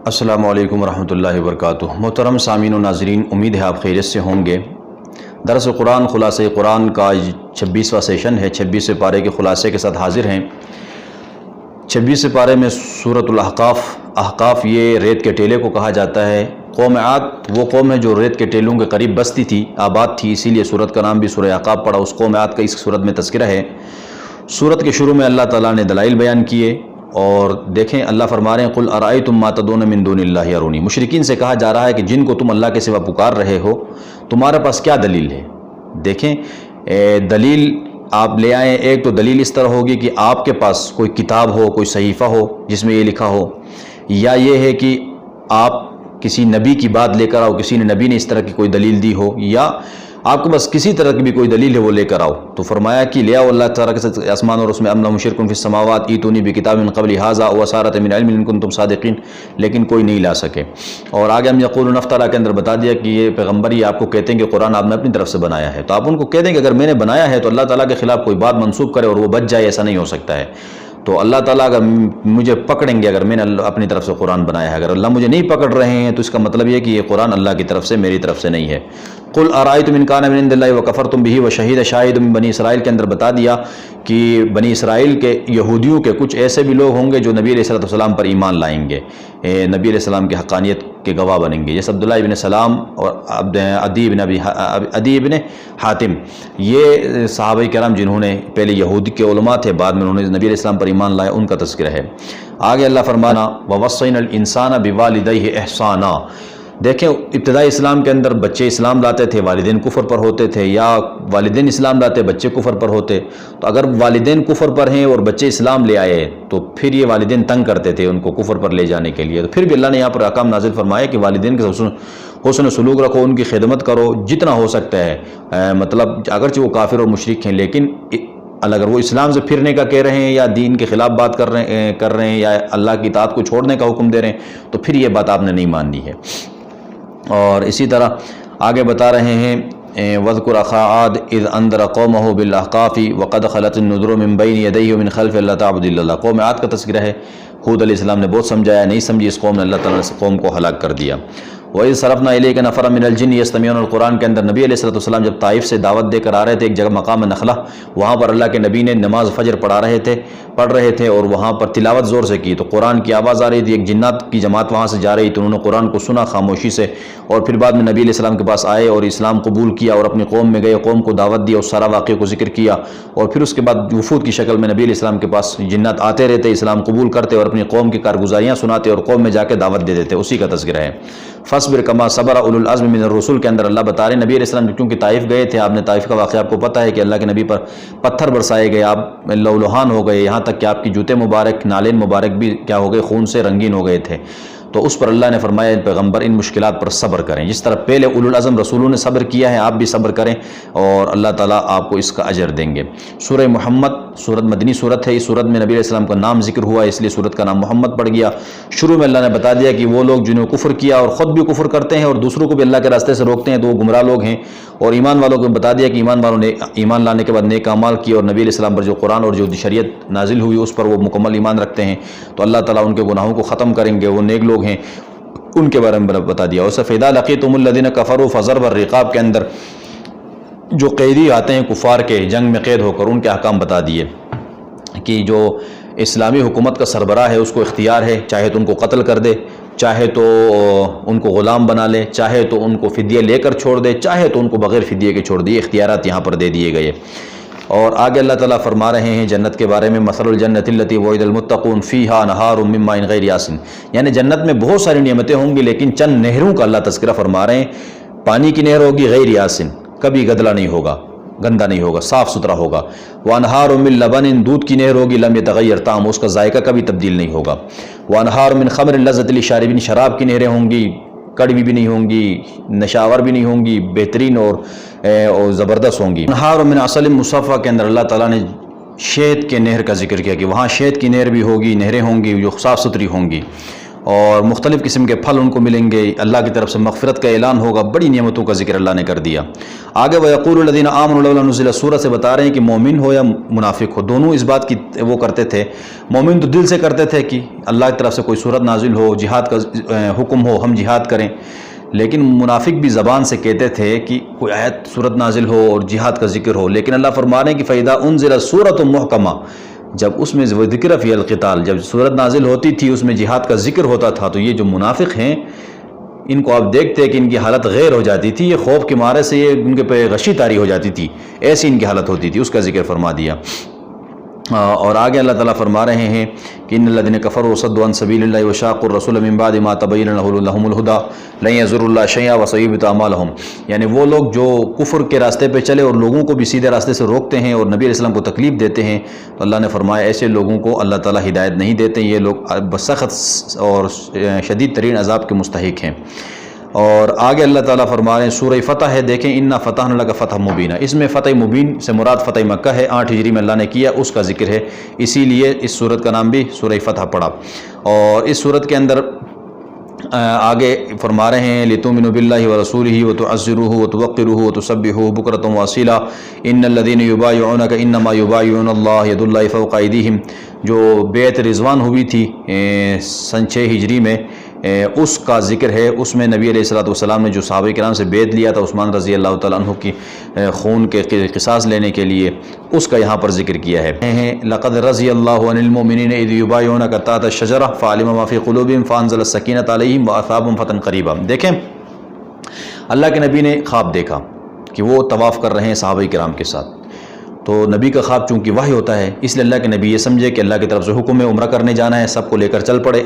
السلام علیکم ورحمۃ اللہ وبرکاتہ۔ محترم سامعین و ناظرین، امید ہے آپ خیریت سے ہوں گے۔ درس قرآن خلاصہ قرآن کا 26واں سیشن ہے۔ 26 پارے کے خلاصے کے ساتھ حاضر ہیں۔ 26 پارے میں سورۃ الاحقاف، احقاف یہ ریت کے ٹیلے کو کہا جاتا ہے۔ قوم عاد وہ قوم ہے جو ریت کے ٹیلوں کے قریب بستی تھی، آباد تھی، اسی لیے سورت کا نام بھی سورہ احقاف پڑا۔ اس قوم عاد کا اس سورت میں تذکرہ ہے۔ سورت کے شروع میں اللہ تعالیٰ نے دلائل بیان کیے، اور دیکھیں اللہ فرما رہے ہیں قل ارائیتم ما تدعون من دون اللہ ارونی۔ مشرکین سے کہا جا رہا ہے کہ جن کو تم اللہ کے سوا پکار رہے ہو تمہارے پاس کیا دلیل ہے؟ دیکھیں دلیل آپ لے آئیں۔ ایک تو دلیل اس طرح ہوگی کہ آپ کے پاس کوئی کتاب ہو، کوئی صحیفہ ہو جس میں یہ لکھا ہو، یا یہ ہے کہ آپ کسی نبی کی بات لے کر آؤ، کسی نے نبی نے اس طرح کی کوئی دلیل دی ہو، یا آپ کو بس کسی طرح کی بھی کوئی دلیل ہے وہ لے کر آؤ۔ تو فرمایا کہ لے آؤ اللہ تعالیٰ کے ساتھ آسمان اور اس میں ام لہم شرک فی السماوات ایتونی بکتاب من قبل ھذا واسارۃ من علم ان کنتم صادقین، لیکن کوئی نہیں لا سکے۔ اور آگے ہم یقولون افترا کے اندر بتا دیا کہ یہ پیغمبر ہی آپ کو کہتے ہیں کہ قرآن آپ نے اپنی طرف سے بنایا ہے، تو آپ ان کو کہہ دیں کہ اگر میں نے بنایا ہے تو اللہ تعالیٰ کے خلاف کوئی بات منسوب کرے اور وہ بچ جائے، ایسا نہیں ہو سکتا ہے۔ تو اللہ تعالیٰ اگر مجھے پکڑیں گے اگر میں نے اپنی طرف سے قرآن بنایا ہے، اگر اللہ مجھے نہیں پکڑ رہے ہیں تو اس کا مطلب یہ کہ یہ قرآن اللہ کی طرف سے، میری طرف سے نہیں ہے۔ قل ارائیتم ان کان من عند اللہ وکفرتم بہ وشہید شاہد من بنی اسرائیل کے اندر بتا دیا کہ بنی اسرائیل کے یہودیوں کے کچھ ایسے بھی لوگ ہوں گے جو نبی علیہ السلام پر ایمان لائیں گے، نبی علیہ السلام کی حقانیت کے گواہ بنیں گے، جیسے عبداللہ ابن سلام اور عدی ابن حاتم، یہ صحابہ کرام جنہوں نے پہلے یہودی کے علماء تھے، بعد میں انہوں نے نبی علیہ السلام پر ایمان لائے، ان کا تذکرہ ہے۔ آگے اللہ فرمانا ووصینا الانسان بوالدیہ احسانا۔ دیکھیں ابتدائی اسلام کے اندر بچے اسلام لاتے تھے، والدین کفر پر ہوتے تھے، یا والدین اسلام لاتے بچے کفر پر ہوتے۔ تو اگر والدین کفر پر ہیں اور بچے اسلام لے آئے تو پھر یہ والدین تنگ کرتے تھے ان کو کفر پر لے جانے کے لیے، تو پھر بھی اللہ نے یہاں پر احکام نازل فرمایا کہ والدین کے حسن سلوک رکھو، ان کی خدمت کرو جتنا ہو سکتا ہے، مطلب اگرچہ وہ کافر اور مشرک ہیں، لیکن اگر وہ اسلام سے پھرنے کا کہہ رہے ہیں یا دین کے خلاف بات کر رہے ہیں یا اللہ کی اطاعت کو چھوڑنے کا حکم دے رہے ہیں تو پھر یہ بات آپ نے نہیں ماننی ہے۔ اور اسی طرح آگے بتا رہے ہیں وَاذْكُرْ أَخَا عَادٍ إِذْ أَنذَرَ قَوْمَهُ بِالْأَحْقَافِ وَقَدْ خَلَتِ النُّذُرُ مِن بَيْنِ يَدَيْهِ وَمِن خَلْفِهِ أَلَّا تَعْبُدُوا إِلَّا اللَّهَ۔ قوم عاد کا تذکرہ ہے۔ ہود علیہ السلام نے بہت سمجھایا، نہیں سمجھی اس قوم نے، اللہ تعالیٰ نے قوم کو ہلاک کر دیا۔ وَإِذْ صَرَفْنَا إِلَيْكَ نَفَرًا مِنَ الْجِنِّ يَسْتَمِعُونَ الْقُرْآنَ کے اندر نبی علیہ السلام جب طائف سے دعوت دے کر آ رہے تھے ایک جگہ مقام نخلہ، وہاں پر اللہ کے نبی نے نماز فجر پڑھ رہے تھے اور وہاں پر تلاوت زور سے کی تو قرآن کی آواز آ رہی تھی، ایک جنات کی جماعت وہاں سے جا رہی تھی، انہوں نے قرآن کو سنا خاموشی سے، اور پھر بعد میں نبی علیہ السلام کے پاس آئے اور اسلام قبول کیا اور اپنی قوم میں گئے، قوم کو دعوت دی اور سارا واقعے کو ذکر کیا، اور پھر اس کے بعد وفود کی شکل میں نبی علیہ السلام کے پاس جنات آتے رہتے، اسلام قبول کرتے اور اپنی قوم کی کارگزاریاں سناتے اور قوم میں جا کے دعوت دے دیتے، اسی کا تذکرہ ہے۔ فاصبر کما صبر اولو العزم من الرسل کے اندر اللہ بتا رہے ہیں نبی علیہ السلام کیونکہ طائف گئے تھے، آپ نے طائف کا واقعہ آپ کو پتہ ہے کہ اللہ کے نبی پر پتھر برسائے گئے، آپ لہولہان ہو گئے، یہاں تک کہ آپ کی جوتے مبارک، نالین مبارک بھی کیا ہو گئے، خون سے رنگین ہو گئے تھے۔ تو اس پر اللہ نے فرمایا پیغمبر ان مشکلات پر صبر کریں، جس طرح پہلے اولو العزم رسولوں نے صبر کیا ہے آپ بھی صبر کریں اور اللہ تعالیٰ آپ کو اس کا اجر دیں گے۔ سورہ محمد سورت مدنی سورت ہے، اس سورت میں نبی علیہ السلام کا نام ذکر ہوا ہے، اس لیے سورت کا نام محمد پڑ گیا۔ شروع میں اللہ نے بتا دیا کہ وہ لوگ جنہوں نے کفر کیا اور خود بھی کفر کرتے ہیں اور دوسروں کو بھی اللہ کے راستے سے روکتے ہیں تو وہ گمراہ لوگ ہیں، اور ایمان والوں کو بتا دیا کہ ایمان والوں نے ایمان لانے کے بعد نیک اعمال کیے اور نبی علیہ السلام پر جو قرآن اور جو شریعت نازل ہوئی اس پر وہ مکمل ایمان رکھتے ہیں تو اللہ تعالیٰ ان کے گناہوں کو ختم کریں گے، وہ نیک لوگ ہیں، ان کے بارے میں بتا دیا۔ اور فَإِذَا لَقِيتُمُ الَّذِينَ كَفَرُوا فَضَرْبَ الرِّقَابِ کے اندر جو قیدی آتے ہیں کفار کے جنگ میں قید ہو کر ان کے احکام بتا دیے کہ جو اسلامی حکومت کا سربراہ ہے اس کو اختیار ہے، چاہے تو ان کو قتل کر دے، چاہے تو ان کو غلام بنا لے، چاہے تو ان کو فدیہ لے کر چھوڑ دے، چاہے تو ان کو بغیر فدیہ کے چھوڑ دے، یہ اختیارات یہاں پر دے دیے گئے۔ اور آگے اللہ تعالیٰ فرما رہے ہیں جنت کے بارے میں مثل الجنت التی وعد المتقون فیہا انہار من ماء غیر آسن، یعنی جنت میں بہت ساری نعمتیں ہوں گی لیکن چند نہروں کا اللہ تذکرہ فرما رہے ہیں۔ پانی کی نہر ہوگی غیر آسن، کبھی گدلا نہیں ہوگا، گندا نہیں ہوگا، صاف ستھرا ہوگا۔ وانہار من لبن، دودھ کی نہر ہوگی لم یتغیر طعم، اس کا ذائقہ کبھی تبدیل نہیں ہوگا۔ وانہار من خمر لذت للشاربین، شراب کی نہریں ہوں گی، کڑوی بھی نہیں ہوں گی، نشاور بھی نہیں ہوں گی، بہترین اور زبردست ہوں گی۔ انہار من عسل مصفی کے اندر اللہ تعالیٰ نے شہد کے نہر کا ذکر کیا کہ وہاں شہد کی نہر بھی ہوگی، نہریں ہوں گی جو صاف ستھری ہوں گی۔ اور مختلف قسم کے پھل ان کو ملیں گے، اللہ کی طرف سے مغفرت کا اعلان ہوگا، بڑی نعمتوں کا ذکر اللہ نے کر دیا۔ آگے وَيَقُولُ الَّذِينَ آمَنُوا لَوْلَا نُزِّلَ سورت سے بتا رہے ہیں کہ مومن ہو یا منافق ہو، دونوں اس بات کی وہ کرتے تھے۔ مومن تو دل سے کرتے تھے کہ اللہ کی طرف سے کوئی صورت نازل ہو، جہاد کا حکم ہو، ہم جہاد کریں، لیکن منافق بھی زبان سے کہتے تھے کہ کوئی آیت صورت نازل ہو اور جہاد کا ذکر ہو، لیکن اللہ فرما رہے ہیں کہ فَإِذَا أُنزِلَتْ سُورَةٌ مُحْكَمَةٌ، جب اس میں ذکر فی القتال، جب صورت نازل ہوتی تھی اس میں جہاد کا ذکر ہوتا تھا، تو یہ جو منافق ہیں ان کو آپ دیکھتے ہیں کہ ان کی حالت غیر ہو جاتی تھی، یہ خوف کے مارے سے یہ ان کے پہ غشی طاری ہو جاتی تھی، ایسی ان کی حالت ہوتی تھی، اس کا ذکر فرما دیا۔ اور آگے اللہ تعالیٰ فرما رہے ہیں کہ ان الذین کفروا وصدوا عن سبیل اللہ وشاقوا الرسول من بعد ما تبین لهم الهدى لن يضروا الله شیئا وسیحبط اعمالهم، یعنی وہ لوگ جو کفر کے راستے پہ چلے اور لوگوں کو بھی سیدھے راستے سے روکتے ہیں اور نبی علیہ السلام کو تکلیف دیتے ہیں، تو اللہ نے فرمایا ایسے لوگوں کو اللہ تعالیٰ ہدایت نہیں دیتے، یہ لوگ سخت اور شدید ترین عذاب کے مستحق ہیں۔ اور آگے اللہ تعالیٰ فرما رہے ہیں سورہ فتح ہے، دیکھیں انا فتحنا لک فتح مبینہ، اس میں فتح مبین سے مراد فتح مکہ ہے، 8 ہجری میں اللہ نے کیا، اس کا ذکر ہے، اسی لیے اس سورت کا نام بھی سورہ فتح پڑا۔ اور اس سورت کے اندر آگے فرما رہے ہیں لِتُؤْمِنُوا بِاللَّهِ وَرَسُولِهِ وَتُعَزِّرُوهُ وَتُوَقِّرُوهُ وَتُسَبِّحُوهُ بُكْرَةً وَأَصِيلًا إِنَّ الَّذِينَ يُبَايِعُونَكَ إِنَّمَا يُبَايِعُونَ اللَّهَ يَدُ اللَّهِ فَوْقَ أَيْدِيهِمْ، جو بیعت رضوان ہوئی تھی سن 6 ہجری میں، اس کا ذکر ہے، اس میں نبی علیہ السلام نے جو صحابہ کرام سے بیعت لیا تھا عثمان رضی اللہ تعالیٰ عنہ کی خون کے قصاص لینے کے لیے، اس کا یہاں پر ذکر کیا ہے۔ لَقَدْ رَضِيَ اللَّهُ عَنِ الْمُؤْمِنِينَ إِذْ يُبَايِعُونَكَ تَحْتَ الشَّجَرَةِ فَعَلِمَ مَا فِي قُلُوبِهِمْ فَأَنزَلَ السَّكِينَةَ عَلَيْهِمْ وَأَثَابَهُمْ فَتْحًا قَرِيبًا۔ دیکھیں اللہ کے نبی نے خواب دیکھا کہ وہ طواف کر رہے ہیں صحابہ کرام کے ساتھ، تو نبی کا خواب چونکہ وحی ہوتا ہے، اس لیے اللہ کے نبی یہ سمجھے کہ اللہ کی طرف سے حکم ہے عمرہ کرنے جانا ہے، سب کو لے کر چل پڑے۔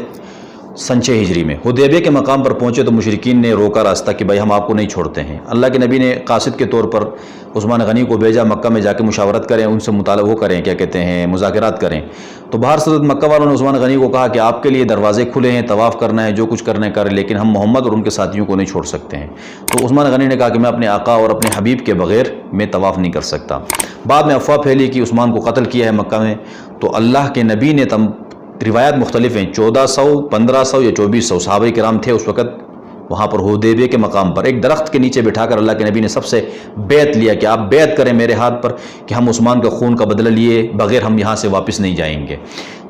سن 6 ہجری میں حدیبیہ کے مقام پر پہنچے تو مشرکین نے روکا راستہ کہ بھائی ہم آپ کو نہیں چھوڑتے ہیں۔ اللہ کے نبی نے قاصد کے طور پر عثمان غنی کو بھیجا مکہ میں جا کے مشاورت کریں، ان سے مطالبہ وہ کریں، کیا کہتے ہیں، مذاکرات کریں۔ تو باہر سے مکہ والوں نے عثمان غنی کو کہا کہ آپ کے لیے دروازے کھلے ہیں، طواف کرنا ہے، جو کچھ کرنا ہے کریں، لیکن ہم محمد اور ان کے ساتھیوں کو نہیں چھوڑ سکتے ہیں۔ تو عثمان غنی نے کہا کہ میں اپنے آقا اور اپنے حبیب کے بغیر میں طواف نہیں کر سکتا۔ بعد میں افواہ پھیلی کہ عثمان کو قتل کیا ہے مکہ میں، تو اللہ کے نبی نے روایات مختلف ہیں، 1400 1500 یا 2400 صحابہ کرام تھے اس وقت وہاں پر حدیبیہ کے مقام پر، ایک درخت کے نیچے بٹھا کر اللہ کے نبی نے سب سے بیعت لیا کہ آپ بیعت کریں میرے ہاتھ پر کہ ہم عثمان کا خون کا بدلہ لیے بغیر ہم یہاں سے واپس نہیں جائیں گے۔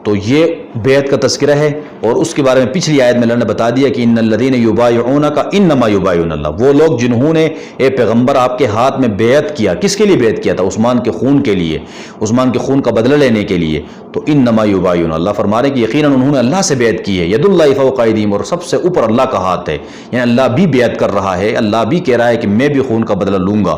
تو یہ بیعت کا تذکرہ ہے، اور اس کے بارے میں پچھلی آیت میں اللہ نے بتا دیا کہ ان الذین یبایعونک انما یبایعون اللہ، وہ لوگ جنہوں نے اے پیغمبر آپ کے ہاتھ میں بیعت کیا، کس کے لیے بیعت کیا تھا؟ عثمان کے خون کے لیے، عثمان کے خون کا بدلہ لینے کے لیے۔ تو انما یبایعون اللہ فرما رہے کہ یقیناً انہوں نے اللہ سے بیعت کی ہے، ید اللہ فوق ایدیہم، اور سب سے اوپر اللہ کا ہاتھ ہے، یعنی اللہ بھی بیعت کر رہا ہے، اللہ بھی کہہ رہا ہے کہ میں بھی خون کا بدلہ لوں گا۔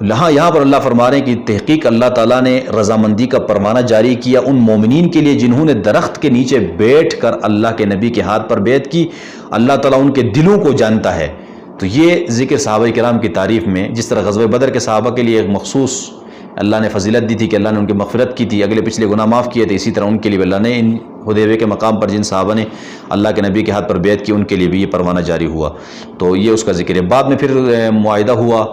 یہاں پر اللہ فرما رہے ہیں کہ تحقیق اللہ تعالیٰ نے رضامندی کا پروانہ جاری کیا ان مومنین کے لیے جنہوں نے درخت کے نیچے بیٹھ کر اللہ کے نبی کے ہاتھ پر بیعت کی۔ اللہ تعالیٰ ان کے دلوں کو جانتا ہے۔ تو یہ ذکر صحابہ کرام کی تعریف میں، جس طرح غزوہ بدر کے صحابہ کے لیے ایک مخصوص اللہ نے فضیلت دی تھی کہ اللہ نے ان کی مغفرت کی تھی، اگلے پچھلے گناہ معاف کیے تھے، اسی طرح ان کے لیے اللہ نے ان حدیبیہ کے مقام پر جن صحابہ نے اللہ کے نبی کے ہاتھ پر بیعت کی ان کے لیے بھی یہ پروانہ جاری ہوا۔ تو یہ اس کا ذکر ہے۔ بعد میں پھر معاہدہ ہوا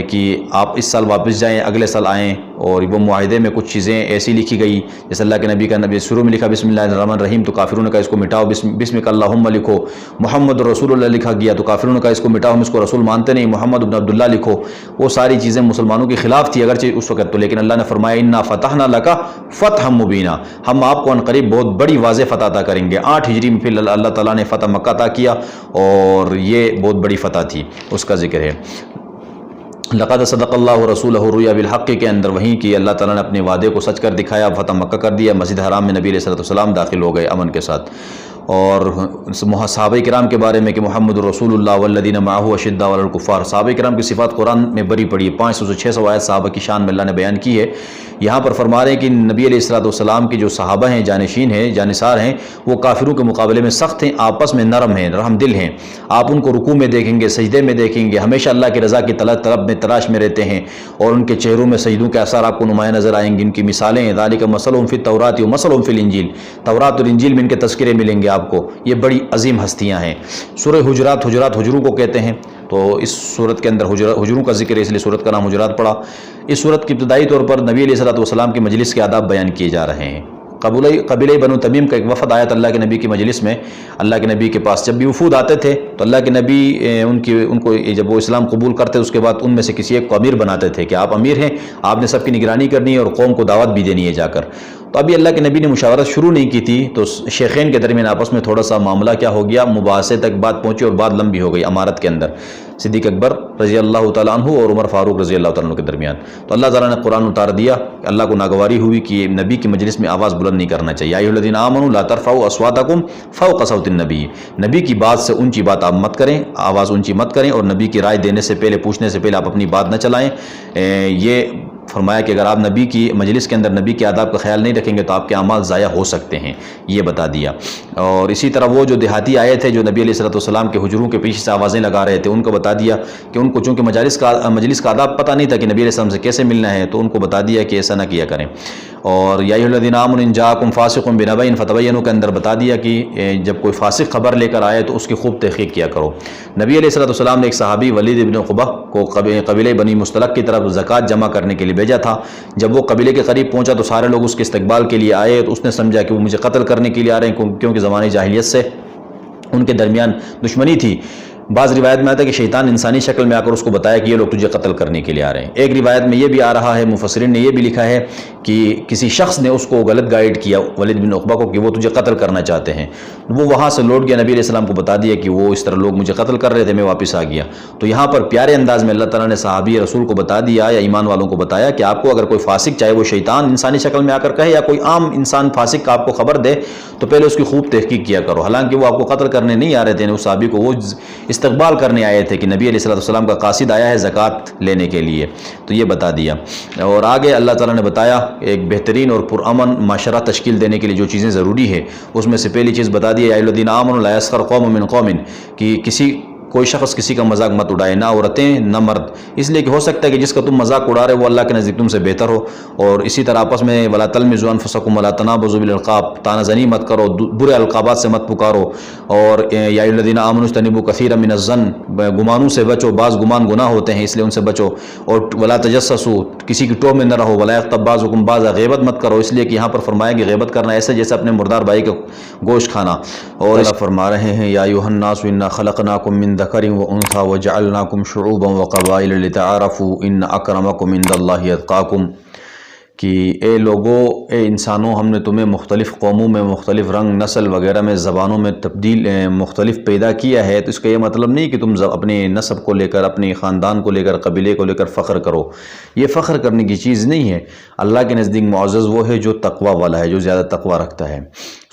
کہ آپ اس سال واپس جائیں، اگلے سال آئیں، اور وہ معاہدے میں کچھ چیزیں ایسی لکھی گئی جیسے اللہ کے نبی کا نبی شروع میں لکھا بسم اللہ الرحمن الرحیم، تو کافروں نے کہا اس کو مٹاؤ، بسمک اللہم لکھو۔ محمد رسول اللہ لکھا گیا تو کافروں نے کہا اس کو مٹاؤ، ہم اس کو رسول مانتے نہیں، محمد بن عبداللہ لکھو۔ وہ ساری چیزیں مسلمانوں کے خلاف تھی اگرچہ اس وقت، تو لیکن اللہ نے فرمایا انا فتحنا لک فتحا مبینا، ہم آپ کو عنقریب بہت بڑی واضح فتح عطا کریں گے۔ 8 ہجری میں پھر اللہ تعالیٰ نے فتح مکہ عطا کیا، اور یہ بہت بڑی فتح تھی، اس کا ذکر ہے۔ لقد صدق اللہ رسولہ الرؤیا بالحق کے اندر وہیں کی اللہ تعالیٰ نے اپنے وعدے کو سچ کر دکھایا، فتح مکہ کر دیا، مسجد حرام میں نبی علیہ السلام داخل ہو گئے امن کے ساتھ۔ اور صحابہ کرام کے بارے میں کہ محمد رسول اللہ والذین معہ اشداء علی الکفار، صحابہ کرام کی صفات قرآن میں بری پڑی ہے، 500 سے 600 آیت صحابہ کی شان میں اللہ نے بیان کی ہے۔ یہاں پر فرما رہے ہیں کہ نبی علیہ السلام کے جو صحابہ ہیں، جانشین ہیں، جانثار ہیں، وہ کافروں کے مقابلے میں سخت ہیں، آپس میں نرم ہیں، رحم دل ہیں۔ آپ ان کو رکوع میں دیکھیں گے، سجدے میں دیکھیں گے، ہمیشہ اللہ کی رضا کی طلب میں تلاش میں رہتے ہیں، اور ان کے چہروں میں سجدوں کے آثار آپ کو نمایاں نظر آئیں گے۔ ان کی مثالیں ہیں، ذالک مثلهم فی التوراۃ ومثلهم فی الانجیل، تورات اور انجیل میں ان کے تذکرے ملیں گے آپ کو۔ یہ بڑی عظیم ہستیاں ہیں۔ سورہ حجرات حجروں کو کہتے ہیں، تو اس صورت کے اندر حجروں کا ذکر ہے، اس لیے صورت کا نام حجرات پڑا۔ اس صورت کی ابتدائی طور پر نبی علیہ السلام کی مجلس کے آداب بیان کیے جا رہے ہیں۔ قبیلہ بنو تمیم کا ایک وفد آیا تھا اللہ کے نبی کی مجلس میں، اللہ کے نبی کے پاس جب بھی وفود آتے تھے تو اللہ کے نبی ان کو جب وہ اسلام قبول کرتے اس کے بعد ان میں سے کسی ایک کو امیر بناتے تھے کہ آپ امیر ہیں، آپ نے سب کی نگرانی کرنی ہے اور قوم کو دعوت بھی دینی ہے جا کر۔ تو ابھی اللہ کے نبی نے مشاورت شروع نہیں کی تھی تو شیخین کے درمیان آپس میں تھوڑا سا معاملہ کیا ہو گیا، مباحثے تک بات پہنچی اور بات لمبی ہو گئی امارت کے اندر، صدیق اکبر رضی اللہ تعالیٰ عنہ اور عمر فاروق رضی اللہ تعالیٰ عنہ کے درمیان۔ تو اللہ تعالیٰ نے قرآن اتار دیا، اللہ کو ناگواری ہوئی کہ نبی کی مجلس میں آواز بلند نہیں کرنا چاہیے، ایھا الذین آمنوا لا ترفعوا اصواتکم فوق صوت النبی، نبی کی بات سے اونچی بات آپ مت کریں، آواز اونچی مت کریں، اور نبی کی رائے دینے سے پہلے، پوچھنے سے پہلے آپ اپنی بات نہ چلائیں۔ یہ فرمایا کہ اگر آپ نبی کی مجلس کے اندر نبی کے آداب کا خیال نہیں رکھیں گے تو آپ کے اعمال ضائع ہو سکتے ہیں، یہ بتا دیا۔ اور اسی طرح وہ جو دیہاتی آئے تھے جو نبی علیہ السلام کے حجروں کے پیچھے سے آوازیں لگا رہے تھے، ان کو بتا دیا کہ ان کو چونکہ مجلس کا آداب پتہ نہیں تھا کہ نبی علیہ السلام سے کیسے ملنا ہے، تو ان کو بتا دیا کہ ایسا نہ کیا کریں۔ اور یا ایھا الذین آمنوا ان جاءکم فاسق بنبأ فتبینوا کے اندر بتا دیا کہ جب کوئی فاسق خبر لے کر آئے تو اس کی خوب تحقیق کیا کرو۔ نبی علیہ السلام نے ایک صحابی ولید بن عقبہ کو قبیلہ بنی مصطلق کی طرف زکوٰۃ جمع کرنے کے لیے بھیجا تھا۔ جب وہ قبیلے کے قریب پہنچا تو سارے لوگ اس کے استقبال کے لیے آئے، تو اس نے سمجھا کہ وہ مجھے قتل کرنے کے لیے آ رہے ہیں، کیونکہ زمانے جاہلیت سے ان کے درمیان دشمنی تھی۔ بعض روایت میں آتا ہے کہ شیطان انسانی شکل میں آ کر اس کو بتایا کہ یہ لوگ تجھے قتل کرنے کے لیے آ رہے ہیں۔ ایک روایت میں یہ بھی آ رہا ہے، مفسرین نے یہ بھی لکھا ہے کہ کسی شخص نے اس کو غلط گائیڈ کیا ولید بن عقبہ کو کہ وہ تجھے قتل کرنا چاہتے ہیں۔ وہ وہاں سے لوٹ گیا، نبی علیہ السلام کو بتا دیا کہ وہ اس طرح لوگ مجھے قتل کر رہے تھے، میں واپس آ گیا۔ تو یہاں پر پیارے انداز میں اللہ تعالیٰ نے صحابی رسول کو بتا دیا یا ایمان والوں کو بتایا کہ آپ کو اگر کوئی فاسق، چاہے وہ شیطان انسانی شکل میں آ کر کہے یا کوئی عام انسان فاسق آپ کو خبر دے، تو پہلے اس کی خوب تحقیق کیا کرو۔ حالانکہ وہ آپ کو قتل کرنے نہیں آ رہے تھے، اس صحابی کو وہ استقبال کرنے آئے تھے کہ نبی علیہ السلام کا قاصد آیا ہے زکوٰۃ لینے کے لیے، تو یہ بتا دیا۔ اور آگے اللہ تعالیٰ نے بتایا ایک بہترین اور پرامن معاشرہ تشکیل دینے کے لیے جو چیزیں ضروری ہے، اس میں سے پہلی چیز بتا دی، یا ایھا الذین آمنوا لا یسخر قوم من قوم، کہ کوئی شخص کسی کا مذاق مت اڑائے، نہ عورتیں نہ مرد، اس لیے کہ ہو سکتا ہے کہ جس کا تم مذاق اڑا رہے وہ اللہ کے نزدیک تم سے بہتر ہو۔ اور اسی طرح آپس میں ولا تلمزوا انفسکم ولا تنابزوا بالالقاب، تانا زنی مت کرو، برے القابات سے مت پکارو۔ اور یا ایھا الذین آمنوا اجتنبوا کثیرا من الظن، گمانوں سے بچو، بعض گمان گناہ ہوتے ہیں اس لیے ان سے بچو۔ اور ولا تجسسوا، کسی کی ٹوہ میں نہ رہو، ولا یغتب بعضکم بعضا، غیبت مت کرو، اس لیے کہ یہاں پر فرمایا کہ غیبت کرنا ایسے جیسے اپنے مردار بھائی کا گوشت کھانا۔ اور اللہ فرما رہے ہیں یا ایھا الناس انا خلقناکم من ذکر وانثی وجعلناکم شعوبا وقبائل لتعارفوا ان اکرمکم عند اللہ اتقاکم، کہ اے لوگوں، اے انسانوں، ہم نے تمہیں مختلف قوموں میں، مختلف رنگ، نسل وغیرہ میں، زبانوں میں تبدیل مختلف پیدا کیا ہے۔ تو اس کا یہ مطلب نہیں کہ تم اپنے نسب کو لے کر، اپنے خاندان کو لے کر، قبیلے کو لے کر فخر کرو، یہ فخر کرنے کی چیز نہیں ہے۔ اللہ کے نزدیک معزز وہ ہے جو تقوی والا ہے، جو زیادہ تقوی رکھتا ہے۔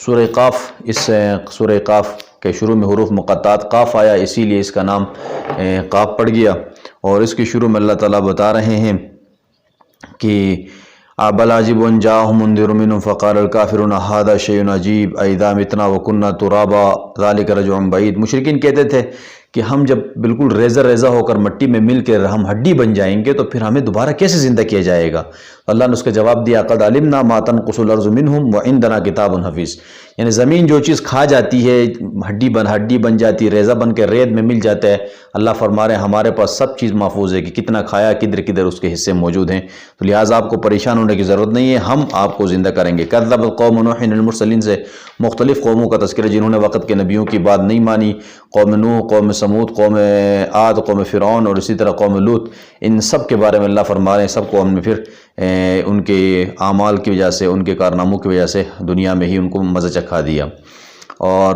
سورہ قاف، اس سورہ قاف کے شروع میں حروف مقطعات قاف آیا، اسی لیے اس کا نام قاف پڑ گیا۔ اور اس کے شروع میں اللہ تعالیٰ بتا رہے ہیں کہ بل عجبوا ان جاءهم منذر منهم فقال الكافرون هذا شيء عجيب أإذا متنا وكنا ترابا ذلك رجع بعيد۔ مشرکین کہتے تھے کہ ہم جب بالکل ریزہ ریزہ ہو کر مٹی میں مل کے ہم ہڈی بن جائیں گے تو پھر ہمیں دوبارہ کیسے زندہ کیا جائے گا؟ اللہ نے اس کا جواب دیا قد علمنا ما تنقص الارض منهم وعندنا کتاب حفیظ، یعنی زمین جو چیز کھا جاتی ہے، ہڈی بن جاتی ہے، ریزہ بن کے ریت میں مل جاتا ہے، اللہ فرما رہے ہیں ہمارے پاس سب چیز محفوظ ہے کہ کتنا کھایا، کدھر اس کے حصے موجود ہیں، تو لہٰذا آپ کو پریشان ہونے کی ضرورت نہیں ہے، ہم آپ کو زندہ کریں گے۔ کذب قوم نوح المرسلین سے مختلف قوموں کا تذکرہ جنہوں نے وقت کے نبیوں کی بات نہیں مانی، قوم نوح، قوم سمود، قوم عاد، قوم فرعون اور اسی طرح قوم لوط، ان سب کے بارے میں اللہ فرما رہے ہیں سب کو ہم نے پھر ان کے اعمال کی وجہ سے، ان کے کارناموں کی وجہ سے دنیا میں ہی ان کو مزہ چکھا دیا۔ اور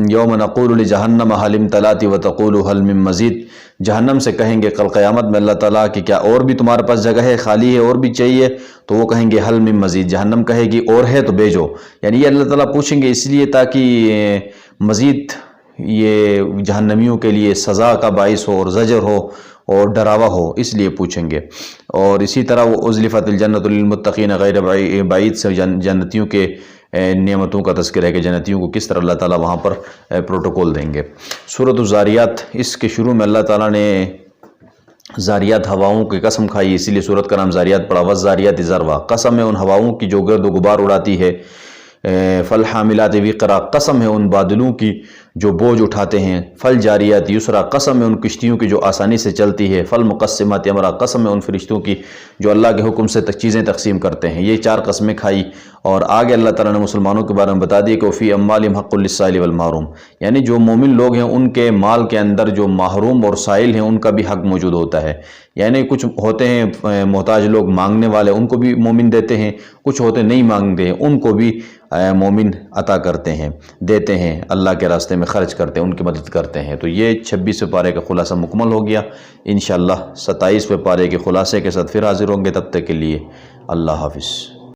یوم نقول لجہنم حل امتلأت وتقول حل من مزید، جہنم سے کہیں گے کل قیامت میں اللہ تعالیٰ کہ کیا اور بھی تمہارے پاس جگہ ہے، خالی ہے، اور بھی چاہیے؟ تو وہ کہیں گے حل من مزید، جہنم کہے گی اور ہے تو بھیجو، یعنی یہ اللہ تعالیٰ پوچھیں گے اس لیے تاکہ مزید یہ جہنمیوں کے لیے سزا کا باعث ہو اور زجر ہو اور ڈراوا ہو، اس لیے پوچھیں گے۔ اور اسی طرح وہ ازلفت الجنت للمتقین غیر بعید سے جنتیوں کے نعمتوں کا تذکرہ ہے کہ جنتیوں کو کس طرح اللہ تعالیٰ وہاں پر پروٹوکول دیں گے۔ سورۃ الزاریات، اس کے شروع میں اللہ تعالیٰ نے زاریات ہواؤں کی قسم کھائی، اسی لیے سورت کا نام زاریات پڑا۔ والزاریات ذروا، قسم ہے ان ہواؤں کی جو گرد و غبار اڑاتی ہے۔ فالحاملات وقرا، قسم ہے ان بادلوں کی جو بوجھ اٹھاتے ہیں، فل جاریات یسرا قسم ہے ان کشتیوں کی جو آسانی سے چلتی ہے، فل مقسمات امرا قسم ہے ان فرشتوں کی جو اللہ کے حکم سے چیزیں تقسیم کرتے ہیں۔ یہ 4 قسمیں کھائی، اور آگے اللہ تعالیٰ نے مسلمانوں کے بارے میں بتا دیا کہ فی اموالہم حق للسائل والمحروم، یعنی جو مومن لوگ ہیں ان کے مال کے اندر جو محروم اور سائل ہیں ان کا بھی حق موجود ہوتا ہے۔ یعنی کچھ ہوتے ہیں محتاج لوگ مانگنے والے، ان کو بھی مومن دیتے ہیں، کچھ ہوتے نہیں مانگتے ہیں ان کو بھی مومن عطا کرتے ہیں، دیتے ہیں، اللہ کے راستے میں خرچ کرتے ہیں، ان کی مدد کرتے ہیں۔ تو یہ 26ویں پارے کا خلاصہ مکمل ہو گیا۔ انشاءاللہ 27ویں پارے کے خلاصے کے ساتھ پھر حاضر ہوں گے، تب تک کے لیے اللہ حافظ۔